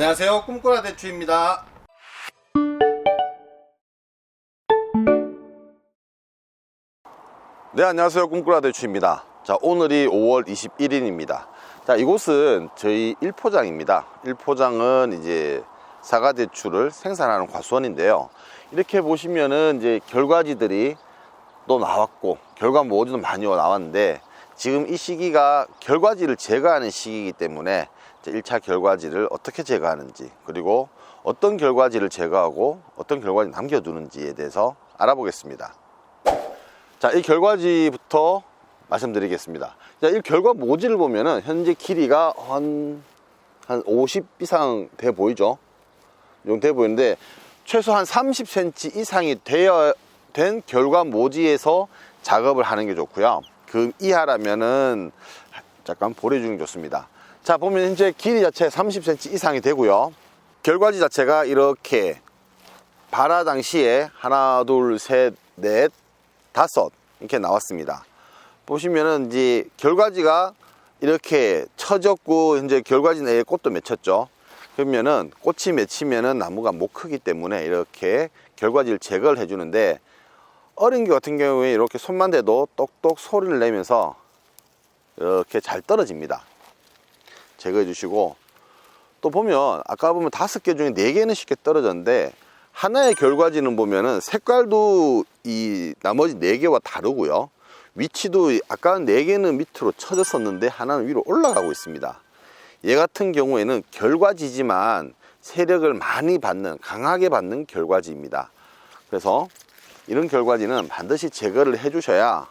안녕하세요, 꿈꾸라 대추입니다. 네, 안녕하세요, 꿈꾸라 대추입니다. 자, 오늘이 5월 21일입니다. 자, 이곳은 저희 일포장입니다. 일포장은 이제 사과 대추를 생산하는 과수원인데요. 이렇게 보시면은 이제 결과지들이 또 나왔고 결과 모두도 많이 나왔는데, 지금 이 시기가 결과지를 제거하는 시기이기 때문에 1차 결과지를 어떻게 제거하는지, 그리고 어떤 결과지를 제거하고 어떤 결과지 남겨두는지에 대해서 알아보겠습니다. 자, 이 결과지부터 말씀드리겠습니다. 자, 이 결과 모지를 보면은 현재 길이가 한 50 이상 돼 보이죠? 이 정도 돼 보이는데, 최소한 30cm 이상이 된 결과 모지에서 작업을 하는 게 좋고요. 그 이하라면은 잠깐 보내주는 게 좋습니다. 자, 보면 현재 길이 자체 30cm 이상이 되고요. 결과지 자체가 이렇게 발화 당시에 하나, 둘, 셋, 넷, 다섯 이렇게 나왔습니다. 보시면은 이제 결과지가 이렇게 처졌고, 현재 결과지 내에 꽃도 맺혔죠. 그러면은 꽃이 맺히면은 나무가 못 크기 때문에 이렇게 결과지를 제거를 해주는데, 어린 게 같은 경우에 이렇게 손만 대도 똑똑 소리를 내면서 이렇게 잘 떨어집니다. 제거해 주시고, 또 보면 아까 보면 5개 중에 4개는 쉽게 떨어졌는데, 하나의 결과지는 보면은 색깔도 이 나머지 4개와 다르고요. 위치도 아까는 4개는 밑으로 쳐졌었는데 하나는 위로 올라가고 있습니다. 얘 같은 경우에는 결과지지만 세력을 많이 받는, 강하게 받는 결과지입니다. 그래서 이런 결과지는 반드시 제거를 해 주셔야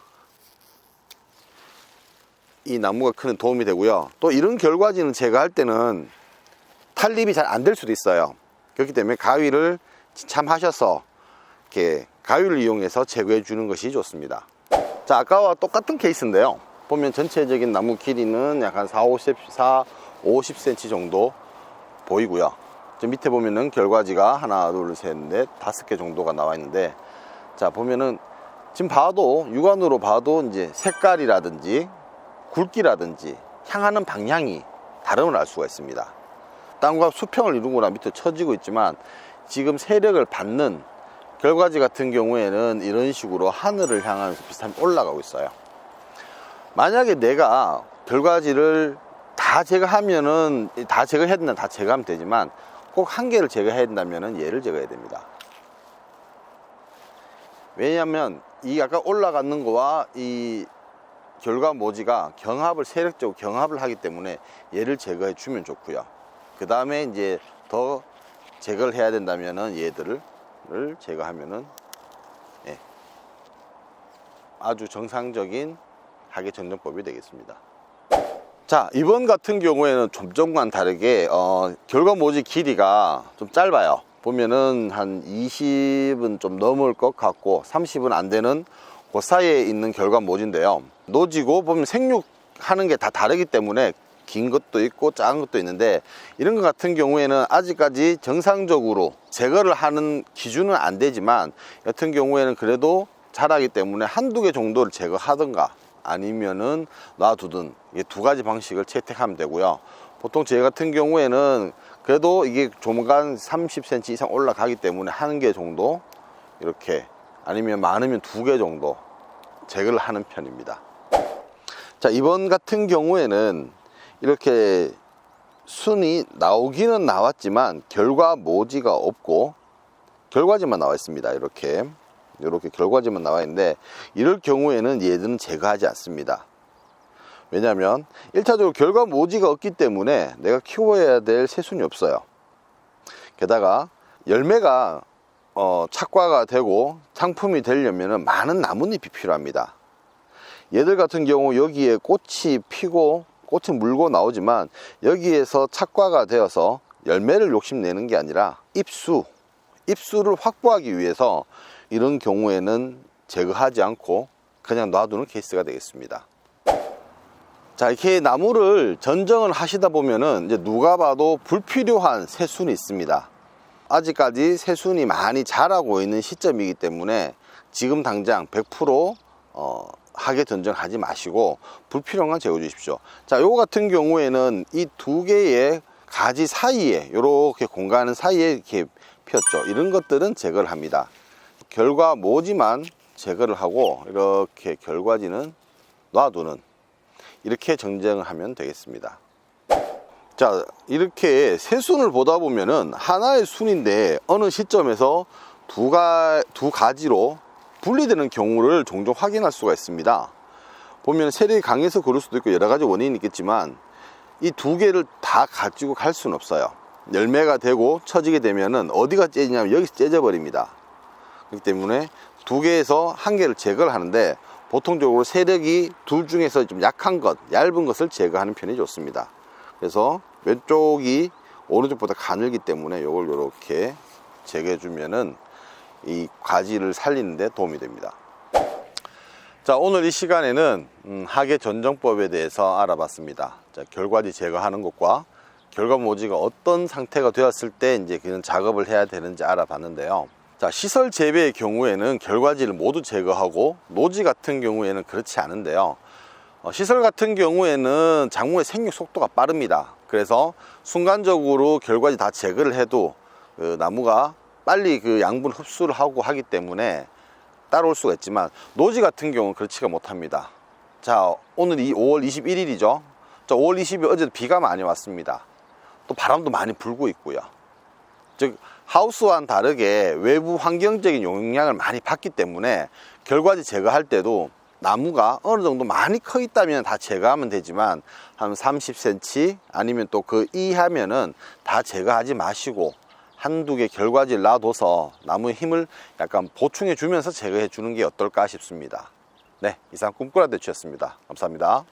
이 나무가 크는 도움이 되고요. 또 이런 결과지는 제거할 때는 탄립이 잘 안 될 수도 있어요. 그렇기 때문에 가위를 지참하셔서 이렇게 가위를 이용해서 제거해 주는 것이 좋습니다. 자, 아까와 똑같은 케이스인데요. 보면 전체적인 나무 길이는 약간 50cm 정도 보이고요. 저 밑에 보면은 결과지가 하나, 둘, 셋, 넷, 5개 정도가 나와 있는데, 자, 보면은 지금 봐도, 육안으로 봐도 이제 색깔이라든지 굵기라든지 향하는 방향이 다름을 알 수가 있습니다. 땅과 수평을 이루거나 밑에 처지고 있지만, 지금 세력을 받는 결과지 같은 경우에는 이런 식으로 하늘을 향하면서 비슷하게 올라가고 있어요. 만약에 내가 결과지를 다 제거하면은, 다 제거해야 된다면 다 제거하면 되지만, 꼭 한 개를 제거해야 된다면은 얘를 제거해야 됩니다. 왜냐하면 이 아까 올라가는 거와 이 결과 모지가 세력적으로 경합을 하기 때문에 얘를 제거해 주면 좋고요. 그 다음에 이제 더 제거를 해야 된다면은 얘들을 제거하면은, 예, 아주 정상적인 하계 정전법이 되겠습니다. 자, 이번 같은 경우에는 좀 전과는 다르게 결과 모지 길이가 좀 짧아요. 보면은 한 20은 좀 넘을 것 같고 30은 안 되는 그 사이에 있는 결과 모지인데요. 노지고 보면 생육하는 게 다 다르기 때문에 긴 것도 있고 작은 것도 있는데, 이런 것 같은 경우에는 아직까지 정상적으로 제거를 하는 기준은 안 되지만, 같은 경우에는 그래도 자라기 때문에 한두 개 정도를 제거하든가 아니면은 놔두든, 이 두 가지 방식을 채택하면 되고요. 보통 제 같은 경우에는 그래도 이게 조만간 30cm 이상 올라가기 때문에 한 개 정도, 이렇게, 아니면 많으면 2개 정도 제거를 하는 편입니다. 자, 이번 같은 경우에는 이렇게 순이 나오기는 나왔지만 결과 모지가 없고 결과지만 나와 있습니다. 이렇게 결과지만 나와 있는데, 이럴 경우에는 얘들은 제거하지 않습니다. 왜냐하면 1차적으로 결과 모지가 없기 때문에 내가 키워야 될 새순이 없어요. 게다가 열매가 착과가 되고 상품이 되려면 많은 나뭇잎이 필요합니다. 얘들 같은 경우 여기에 꽃이 피고 꽃이 물고 나오지만, 여기에서 착과가 되어서 열매를 욕심내는 게 아니라 잎수를 확보하기 위해서 이런 경우에는 제거하지 않고 그냥 놔두는 케이스가 되겠습니다. 자, 이렇게 나무를 전정을 하시다 보면은 이제 누가 봐도 불필요한 새순이 있습니다. 아직까지 새순이 많이 자라고 있는 시점이기 때문에 지금 당장 100% 하게 전정하지 마시고 불필요한 건 제거해 주십시오. 자, 요거 같은 경우에는 이 두 개의 가지 사이에 이렇게 공간 사이에 이렇게 피었죠. 이런 것들은 제거를 합니다. 결과 모지만 제거를 하고 이렇게 결과지는 놔두는, 이렇게 정정을 하면 되겠습니다. 자, 이렇게 세 순을 보다 보면은 하나의 순인데 어느 시점에서 두 가지로 분리되는 경우를 종종 확인할 수가 있습니다. 보면 세력이 강해서 그럴 수도 있고 여러 가지 원인이 있겠지만 이 두 개를 다 가지고 갈 수는 없어요. 열매가 되고 처지게 되면은 어디가 째지냐면 여기서 째져 버립니다. 그렇기 때문에 두 개에서 한 개를 제거를 하는데, 보통적으로 세력이 둘 중에서 좀 약한 것, 얇은 것을 제거하는 편이 좋습니다. 그래서 왼쪽이 오른쪽보다 가늘기 때문에 이걸 이렇게 제거해 주면은 이 가지를 살리는 데 도움이 됩니다. 자, 오늘 이 시간에는 하계 전정법에 대해서 알아봤습니다. 자, 결과지 제거하는 것과 결과모지가 어떤 상태가 되었을 때 이제 그런 작업을 해야 되는지 알아봤는데요. 자, 시설 재배의 경우에는 결과지를 모두 제거하고, 노지 같은 경우에는 그렇지 않은데요. 시설 같은 경우에는 작물의 생육 속도가 빠릅니다. 그래서 순간적으로 결과지 다 제거를 해도 그 나무가 빨리 그 양분 흡수를 하고 하기 때문에 따라올 수가 있지만, 노지 같은 경우는 그렇지가 못합니다. 자, 오늘이 5월 21일이죠. 자, 5월 20일 어제도 비가 많이 왔습니다. 또 바람도 많이 불고 있고요. 즉 하우스와는 다르게 외부 환경적인 영향을 많이 받기 때문에 결과지 제거할 때도 나무가 어느 정도 많이 커 있다면 다 제거하면 되지만, 한 30cm 아니면 또 그 이하면은 다 제거하지 마시고 한두 개 결과지를 놔둬서 나무의 힘을 약간 보충해 주면서 제거해 주는 게 어떨까 싶습니다. 네, 이상 꿈꾸라 대추였습니다. 감사합니다.